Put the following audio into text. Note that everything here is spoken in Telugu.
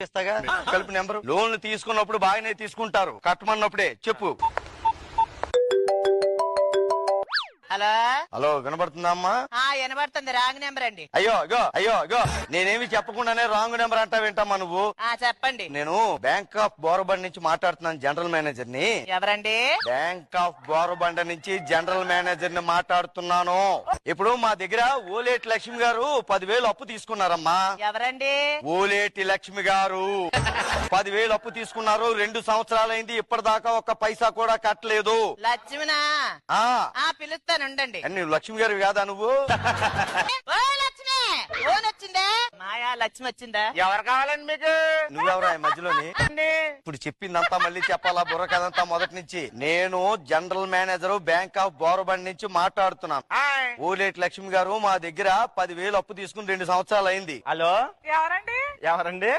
ఇస్తాగా కలిపి నెంబరు. లోన్లు తీసుకున్నప్పుడు బాగానే తీసుకుంటారు, కట్టమన్నప్పుడే చెప్పు. హలో హలో, వినబడుతుందా అమ్మా? వినబడుతుంది. రాంగ్ నెంబర్ అండి. అయ్యో నేనేమి చెప్పకుండానే రాంగ్ నెంబర్ అంటావేంటమ్మా నువ్వు? చెప్పండి. నేను బ్యాంక్ ఆఫ్ బోరబండ్ నుంచి మాట్లాడుతున్నాను, జనరల్ మేనేజర్ ని. ఎవరండి? బ్యాంక్ ఆఫ్ బోరబండ నుంచి జనరల్ మేనేజర్ ని మాట్లాడుతున్నాను. ఇప్పుడు మా దగ్గర ఓలేటి లక్ష్మి గారు 10,000 అప్పు తీసుకున్నారమ్మా. ఎవరండి? ఓలేటి లక్ష్మి గారు 10,000 అప్పు తీసుకున్నారు. 2 సంవత్సరాలైంది, ఇప్పటిదాకా ఒక్క పైసా కూడా కట్టలేదు. లక్ష్మినా? పిలుస్తాను ఉండండి. నువ్వు లక్ష్మి గారు కాదా నువ్వు? ఓ లక్ష్మి, ఫోన్ వచ్చిందా? మాయా లక్ష్మి వచ్చిందా? ఎవరు కావాలండి మీకు? నువ్వెవరా ఈ మధ్యలోని? ఇప్పుడు చెప్పిందంతా మళ్ళీ చెప్పాలా? బుర్ర కదంతా మొదటి నుంచి. నేను జనరల్ మేనేజర్ బ్యాంక్ ఆఫ్ బోరబండ్ నుంచి మాట్లాడుతున్నాను. ఓలేటి లక్ష్మి గారు మా దగ్గర 10,000 అప్పు తీసుకుని 2 సంవత్సరాలు అయింది. హలో, ఎవరండి? ఎవరండి?